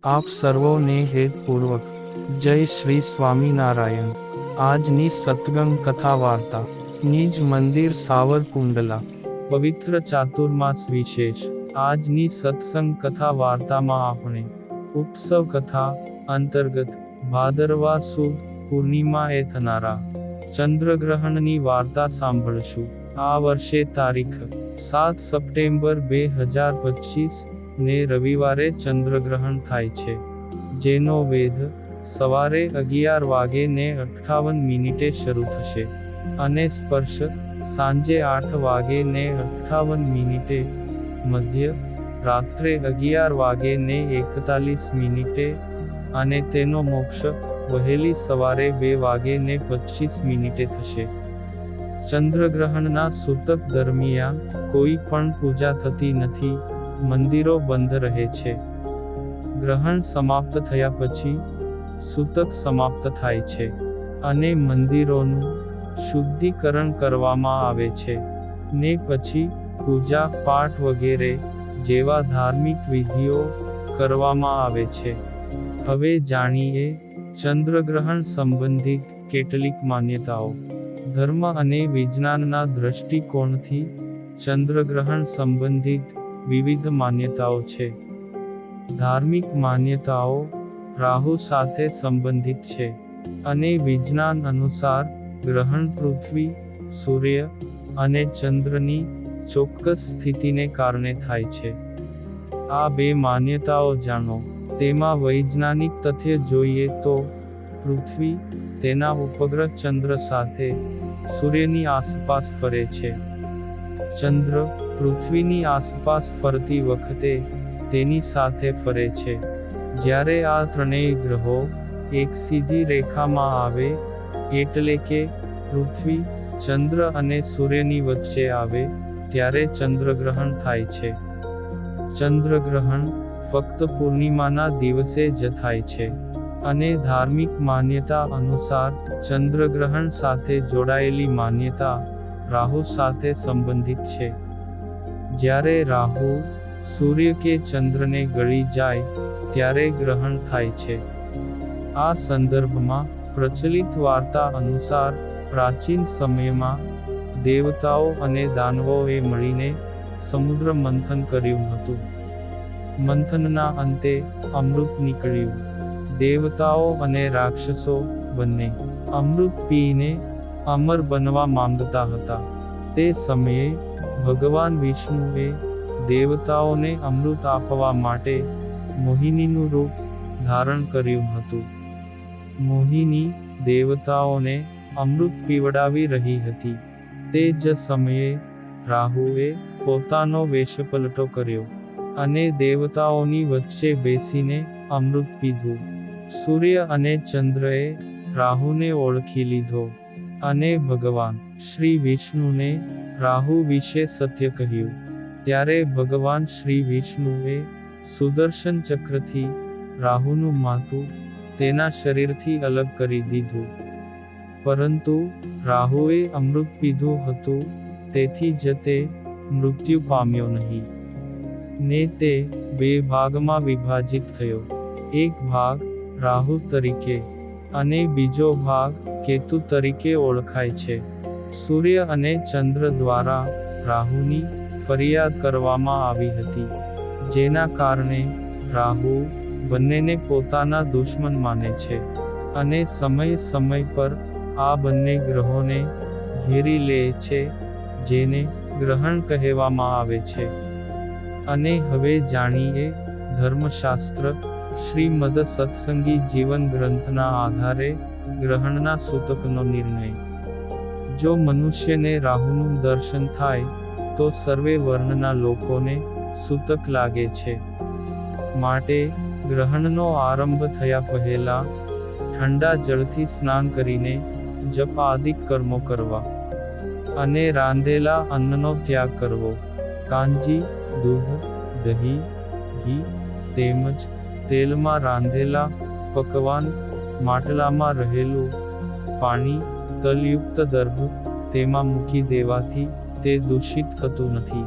આપ સર્વોને હેતપૂર્વક જય શ્રી સ્વામિનારાયણ। આજની સત્સંગ કથા વાર્તા નિજ મંદિર સાવરકુંડલા પવિત્ર ચાતુર્માસ વિશેષ। આજની સત્સંગ કથા વાર્તામાં આપણે ઉત્સવ કથા અંતર્ગત ભાદરવા સુદ પૂર્ણિમાએ થનારા ચંદ્રગ્રહણની વાર્તા સાંભળશું। આ વર્ષે તારીખ 7 સપ્ટેમ્બર 2025 ને રવિવારે ચંદ્રગ્રહણ થાય છે, જેનો વેધ સવારે 11 વાગે ને 58 મિનિટે શરૂ થશે અને સ્પર્શ સાંજે 8 વાગે ને 58 મિનિટે, મધ્ય રાત્રે 11 વાગે ને 41 મિનિટે અને તેનો મોક્ષ વહેલી સવારે 2 વાગે ને 25 મિનિટે થશે। ચંદ્રગ્રહણના સૂતક દરમિયાન કોઈ પણ પૂજા થતી નથી, મંદિરો બંધ રહે છે। ગ્રહણ સમાપ્ત થયા પછી સૂતક સમાપ્ત થાય છે અને મંદિરોનું શુદ્ધિકરણ કરવામાં આવે છે ને પછી પૂજા પાઠ વગેરે જેવા ધાર્મિક વિધિઓ કરવામાં આવે છે। હવે જાણીએ ચંદ્રગ્રહણ સંબંધિત કેટલીક માન્યતાઓ। ધર્મ અને વિજ્ઞાનના દૃષ્ટિકોણથી ચંદ્રગ્રહણ સંબંધિત વિવિધ માન્યતાઓ છે। ધાર્મિક માન્યતાઓ રાહુ સાથે સંબંધિત છે અને વિજ્ઞાન અનુસાર ગ્રહણ પૃથ્વી, સૂર્ય અને ચંદ્રની ચોક્કસ સ્થિતિને કારણે થાય છે। આ બે માન્યતાઓ જાણો। તેમાં વૈજ્ઞાનિક તથ્ય જોઈએ તો પૃથ્વી તેના ઉપગ્રહ ચંદ્ર સાથે સૂર્યની આસપાસ ફરે છે। ચંદ્ર પૃથ્વીની આસપાસ ફરતી વખતે તેની સાથે ફરે છે। જ્યારે આ ત્રણેય ગ્રહો એક સીધી રેખામાં આવે, એટલે કે પૃથ્વી, ચંદ્ર અને સૂર્યની વચ્ચે આવે, ત્યારે ચંદ્રગ્રહણ થાય છે। ચંદ્રગ્રહણ ફક્ત પૂર્ણિમાના દિવસે જ થાય છે અને ધાર્મિક માન્યતા અનુસાર ચંદ્રગ્રહણ સાથે જોડાયેલી માન્યતા રાહુ સાથે સંબંધિત છે। જ્યારે રાહુ સૂર્ય કે ચંદ્રને ગળી જાય ત્યારે ગ્રહણ થાય છે। આ સંદર્ભમાં પ્રચલિત વાર્તા અનુસાર પ્રાચીન સમયમાં દેવતાઓ અને દાનવોએ મળીને સમુદ્ર મંથન કર્યું હતું। મંથનના અંતે અમૃત નીકળ્યું। દેવતાઓ અને રાક્ષસો બંને અમૃત પીને અમર બનવા માંગતા હતા। તે સમયે ભગવાન વિષ્ણુએ દેવતાઓને અમૃત આપવા માટે મોહિનીનું રૂપ ધારણ કર્યું હતું। મોહિની દેવતાઓને અમૃત પીવડાવી રહી હતી। તે જ સમયે રાહુએ પોતાનો વેશપલટો કર્યો અને દેવતાઓની વચ્ચે બેસીને અમૃત પીધું। સૂર્ય અને ચંદ્રએ રાહુને ઓળખી લીધો અને ભગવાન શ્રી વિષ્ણુને રાહુ વિશે સત્ય કહ્યું। ત્યારે ભગવાન શ્રી વિષ્ણુએ સુદર્શન ચક્રથી રાહુનું માથું તેના શરીરથી અલગ કરી દીધું। પરંતુ રાહુએ અમૃત પીધું હતું, તેથી જ તે મૃત્યુ પામ્યો નહીં ને તે બે ભાગમાં વિભાજિત થયો। એક ભાગ રાહુ તરીકે અને બીજો ભાગ કેતુ તરીકે ઓળખાય છે। સૂર્ય અને ચંદ્ર દ્વારા રાહુની ફરિયાદ કરવામાં આવી હતી, જેના કારણે રાહુ બંનેને પોતાના દુશ્મન માને છે અને સમય સમય પર આ બંને ગ્રહોને ઘેરી લે છે, જેને ગ્રહણ કહેવામાં આવે છે। અને હવે જાણીએ ધર્મશાસ્ત્ર શ્રીમદ સત્સંગી જીવન ગ્રંથના આધારે ગ્રહણના સૂતકનો નિર્ણય। જો મનુષ્યને રાહુનું દર્શન થાય તો સર્વે વર્ણના લોકોને સૂતક લાગે છે। માટે ગ્રહણનો આરંભ થયા પહેલા ઠંડા જળથી સ્નાન કરીને જપ આદિક કર્મો કરવા અને રાંધેલા અન્નનો ત્યાગ કરવો। કાંજી, દૂધ, દહીં, ઘી તેમજ તેલમાં રાંધેલા પકવાન, માટલામાં રહેલું પાણી, તલયુક્ત દર્ભ તેમાં મૂકી દેવાથી તે દૂષિત થતું નથી।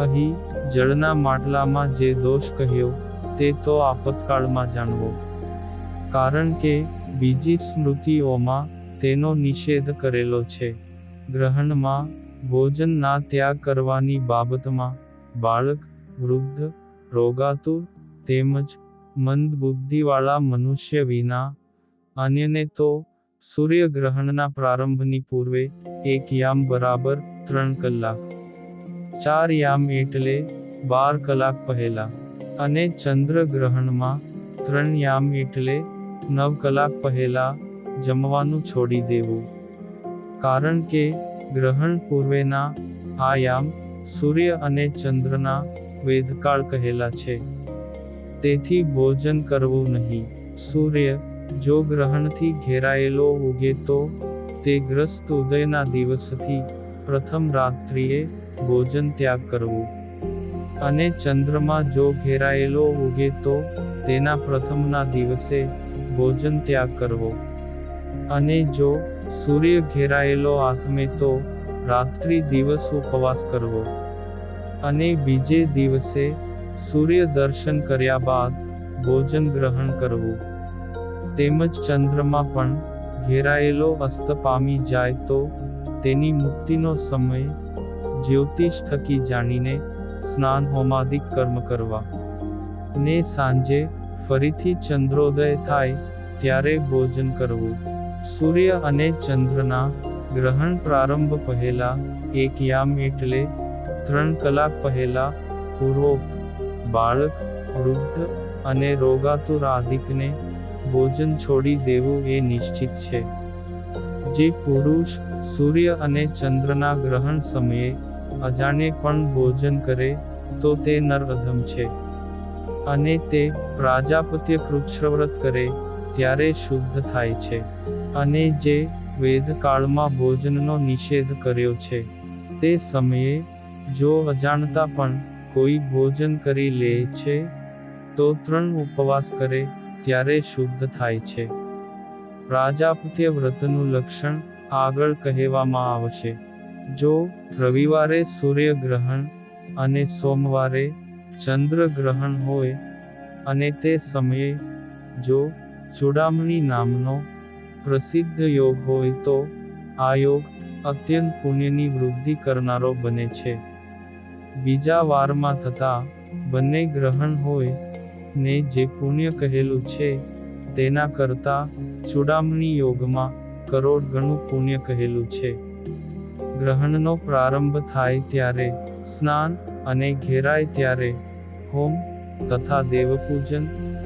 અહીં જળના માટલામાં જે દોષ કહ્યો તે તો આપતકાળમાં જાણવો. કારણ કે બીજી સ્મૃતિઓમાં તેનો નિષેધ કરેલો છે. ગ્રહણમાં ભોજન ના ત્યાગ કરવાની બાબતમાં બાળક, વૃદ્ધ, રોગાતુર તેમજ મંદબુદ્ધિવાળા મનુષ્ય વિના અન્યને તો સૂર્યગ્રહણના પ્રારંભની પૂર્વે 1 યામ બરાબર 3 કલાક, 4 યામ એટલે 12 કલાક પહેલા, અને ચંદ્રગ્રહણમાં 3 યામ એટલે 9 કલાક પહેલા જમવાનું છોડી દેવું. કારણ કે ગ્રહણ પૂર્વેના આ યામ સૂર્ય અને ચંદ્રના વેદકાળ કહેલા છે. તેથી ભોજન કરવું નહીં. સૂર્ય જો ગ્રહણથી ઘેરાયેલો ઉગે તો તે ગ્રસ્ત ઉદયના દિવસથી પ્રથમ રાત્રિએ ભોજન ત્યાગ કરવું. અને ચંદ્રમા જો ઘેરાયેલો ઉગે તો તેના પ્રથમના દિવસે ભોજન ત્યાગ કરવો. અને જો સૂર્ય ઘેરાયેલો આથમે તો રાત્રિ દિવસ ઉપવાસ કરવો. અને બીજે દિવસે સૂર્ય દર્શન કર્યા બાદ ભોજન ગ્રહણ કરવું. તેમજ ચંદ્રમા પણ ઘેરાયેલો અસ્ત પામી જાય તો તેની મુક્તિનો સમય જ્યોતિષ થકી જાણીને સ્નાન હોમાદિક કર્મ કરવા. ને સાંજે ફરીથી ચંદ્રોદય થાય ત્યારે ભોજન કરવું. સૂર્ય અને ચંદ્રના ગ્રહણ પ્રારંભ પહેલા 1 યામ એટલે 3 કલાક પહેલા પૂર્વોક્ત બાળક, વૃદ્ધ અને રોગાતુર આદિકને ભોજન છોડી દેવું એ નિશ્ચિત છે. જે પુરુષ સૂર્ય અને ચંદ્રના ગ્રહણ સમયે અજાણે પણ ભોજન કરે તો તે નર અધમ છે. અને તે પ્રાજાપત્ય કૃચ્છવ્રત કરે ત્યારે શુદ્ધ થાય છે. અને જે વેદકાળમાં ભોજનનો નિષેધ કર્યો છે તે સમયે જો અજાણતા પણ કોઈ ભોજન કરી લે છે તો 3 ઉપવાસ કરે ત્યારે શુદ્ધ થાય છે. પ્રાજાપત્ય વ્રતનું લક્ષણ આગળ કહેવામાં આવશે. જો રવિવારે સૂર્યગ્રહણ અને સોમવારે ચંદ્રગ્રહણ હોય અને તે સમયે જો ચૂડામણી નામનો પ્રસિદ્ધ યોગ હોય તો આ યોગ અત્યંત પુણ્યની વૃદ્ધિ કરનારો બને છે. બીજા વારમાં થતા બંને ગ્રહણ હોય ને જે પુણ્ય કહેલું છે તેના કરતા ચૂડામણી યોગમાં કરોડ ગણું પુણ્ય કહેલું છે. ગ્રહણનો પ્રારંભ થાય ત્યારે સ્નાન અને ઘેરાય ત્યારે હોમ તથા દેવપૂજન,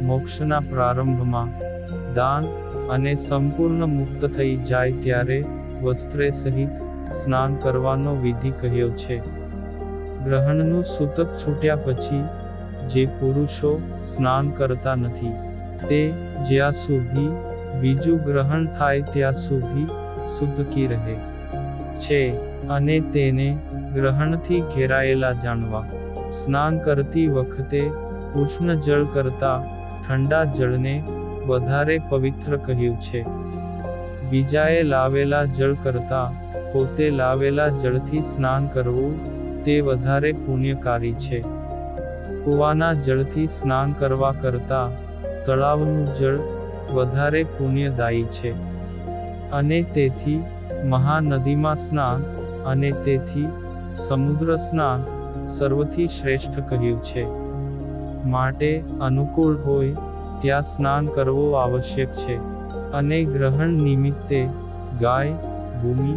મોક્ષના પ્રારંભમાં દાન અને સંપૂર્ણ મુક્ત થઈ જાય ત્યારે વસ્ત્રે સહિત સ્નાન કરવાનો વિધિ કહ્યો છે. ગ્રહણનું સૂતક છૂટ્યા પછી જે પુરુષો સ્નાન કરતા નથી તે જ્યાં સુધી બીજું ગ્રહણ થાય ત્યાં સુધી સૂતકી રહે છે. અને તેને ગ્રહણથી ઘેરાયેલા જાણવા. સ્નાન કરતી વખતે ઉષ્ણ જળ કરતા ઠંડા જળને વધારે પવિત્ર કહ્યું છે. બીજાએ લાવેલા જળ કરતા પોતે લાવેલા જળથી સ્નાન કરવું તે વધારે પુણ્યકારી છે. કૂવાના જળથી સ્નાન કરવા કરતા તળાવનું જળ વધારે પુણ્યદાયી છે. અને તેથી મહાનદીમાં સ્નાન અને તેથી સમુદ્ર સ્નાન સર્વથી શ્રેષ્ઠ કહ્યું છે. માટે અનુકૂળ હોય ત્યાં સ્નાન કરવું આવશ્યક છે. અને ગ્રહણ નિમિત્તે ગાય, ભૂમિ,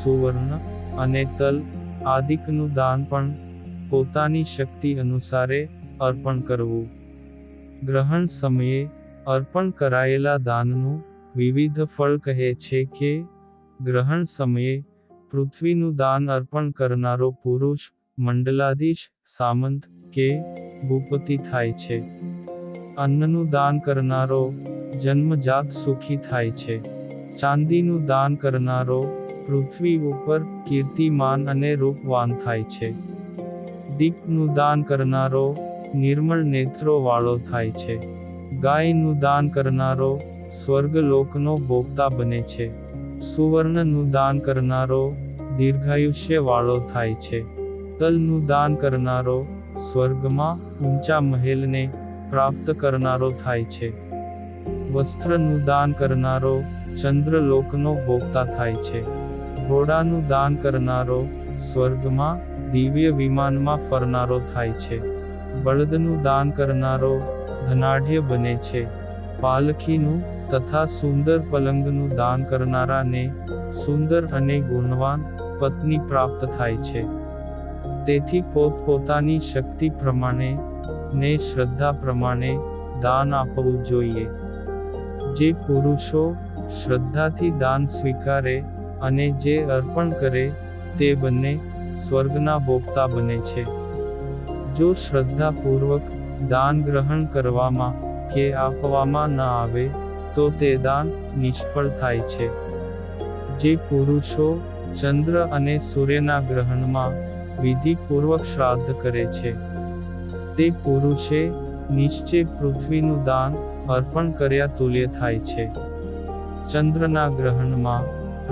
સુવર્ણ અને તલ આદિકનું દાન પણ પોતાની શક્તિ અનુસારે અર્પણ કરવું. ગ્રહણ સમયે અર્પણ કરાયેલા દાનનું વિવિધ ફળ કહે છે કે ગ્રહણ સમયે પૃથ્વીનું દાન અર્પણ કરનારો પુરુષ મંડલાધીશ, સામંત કે ભૂપતિ થાય છે. અન્નનું દાન કરનારો જન્મજાત સુખી થાય છે. ચાંદીનું દાન કરનારો પૃથ્વી ઉપર કીર્તિમાન અને રૂપવાન થાય છે. દીપનું દાન કરનારો નિર્મળ નેત્રો વાળો થાય છે. ગાયનું દાન કરનારો સ્વર્ગલોકનો ભોગતા બને છે. સુવર્ણનું દાન કરનારો દીર્ઘાયુષ્ય વાળો થાય છે. તલનું દાન કરનારો સ્વર્ગમાં ઊંચા મહેલને પ્રાપ્ત કરનારો થાય છે. વસ્ત્રનું દાન કરનારો ચંદ્રલોકનો ભોગતા થાય છે. ઘોડાનું દાન કરનારો સ્વર્ગમાં દિવ્ય વિમાનમાં ફરનારો થાય છે. બળદનું દાન કરનારો ધનાઢ્ય બને છે. પાલખીનું તથા સુંદર પલંગનું દાન કરનારાને સુંદર અને ગુણવાન પત્ની પ્રાપ્ત થાય છે. તેથી પોતપોતાની શક્તિ પ્રમાણે ને શ્રદ્ધા પ્રમાણે દાન આપવું જોઈએ. જે પુરુષો શ્રદ્ધાથી દાન સ્વીકારે અને જે અર્પણ કરે તે બંને સ્વર્ગના ભોગતા બને છે. જો શ્રદ્ધાપૂર્વક દાન ગ્રહણ કરવામાં કે આપવામાં ન આવે તો તે દાન નિષ્ફળ થાય છે. જે પુરુષો ચંદ્ર અને સૂર્યના ગ્રહણમાં વિધિપૂર્વક શ્રાદ્ધ કરે છે તે પુરુષે નિશ્ચય પૃથ્વીનું દાન અર્પણ કર્યા તુલ્ય થાય છે. ચંદ્રના ગ્રહણમાં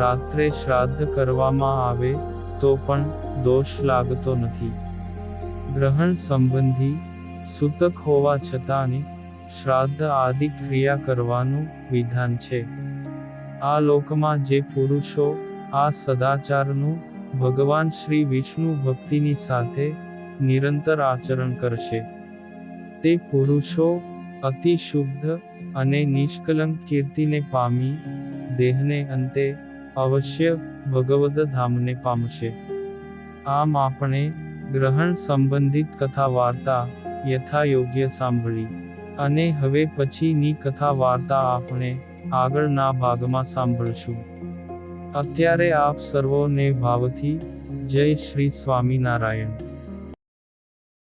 રાત્રે શ્રાદ્ધ કરવામાં આવે તો પણ દોષ લાગતો નથી. ગ્રહણ સંબંધી સૂતક હોવા છતાં શ્રાદ્ધ આદિ ક્રિયા કરવાનું વિધાન છે. આ લોકમાં જે પુરુષો આ સદાચારનું ભગવાન શ્રી વિષ્ણુ ભક્તિની સાથે નિરંતર આચરણ કરશે તે પુરુષો અતિ શુદ્ધ અને નિષ્કલંક કીર્તિને પામી દેહને અંતે અવશ્ય ભગવદ ધામને પામશે. આમ આપણે ગ્રહણ સંબંધિત કથા વાર્તા યથાયોગ્ય સાંભળી અને હવે પછીની કથા વાર્તા આપણે આગળના ભાગમાં સાંભળશું. અત્યારે આપ સર્વોને ભાવથી જય શ્રી સ્વામિનારાયણ.